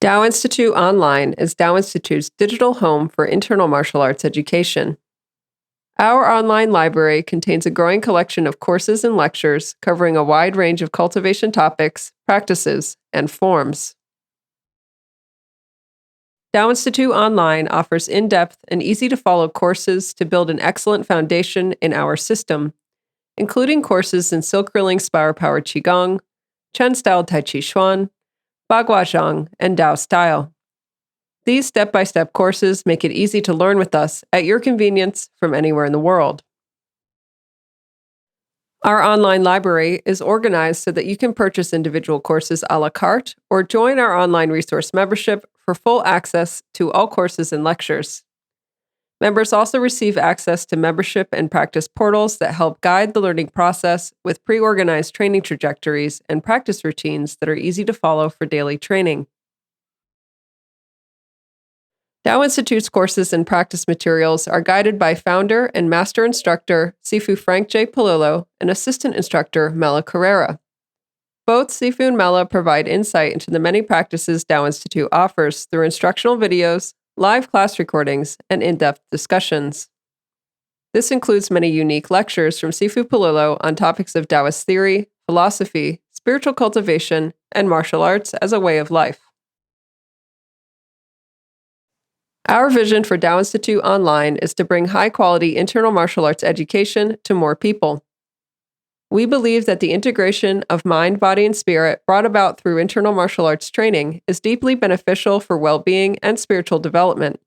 Tao Institute Online is Tao Institute's digital home for internal martial arts education. Our online library contains a growing collection of courses and lectures covering a wide range of cultivation topics, practices, and forms. Tao Institute Online offers in-depth and easy-to-follow courses to build an excellent foundation in our system, including courses in Silk Rilling Power Qigong, Chen-style Tai Chi Chuan, Bagua Zhang, and Tao style. These step-by-step courses make it easy to learn with us at your convenience from anywhere in the world. Our online library is organized so that you can purchase individual courses a la carte or join our online resource membership for full access to all courses and lectures. Members also receive access to membership and practice portals that help guide the learning process with pre-organized training trajectories and practice routines that are easy to follow for daily training. Tao Institute's courses and practice materials are guided by founder and master instructor Sifu Frank J. Polillo and assistant instructor Mela Carrera. Both Sifu and Mela provide insight into the many practices Tao Institute offers through instructional videos, live class recordings, and in-depth discussions. This includes many unique lectures from Sifu Polillo on topics of Taoist theory, philosophy, spiritual cultivation, and martial arts as a way of life. Our vision for Tao Institute Online is to bring high-quality internal martial arts education to more people. We believe that the integration of mind, body, and spirit brought about through internal martial arts training is deeply beneficial for well-being and spiritual development.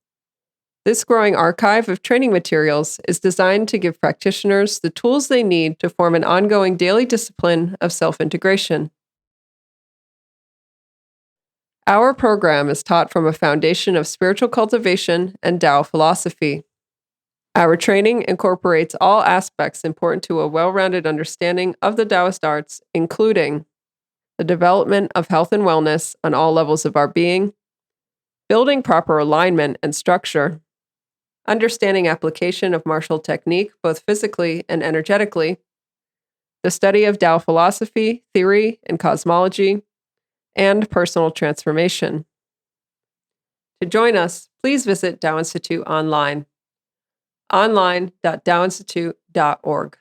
This growing archive of training materials is designed to give practitioners the tools they need to form an ongoing daily discipline of self-integration. Our program is taught from a foundation of spiritual cultivation and Tao philosophy. Our training incorporates all aspects important to a well-rounded understanding of the Taoist arts, including the development of health and wellness on all levels of our being, building proper alignment and structure, understanding application of martial technique both physically and energetically, the study of Tao philosophy, theory, and cosmology, and personal transformation. To join us, please visit Tao Institute Online, online.taoinstitute.org.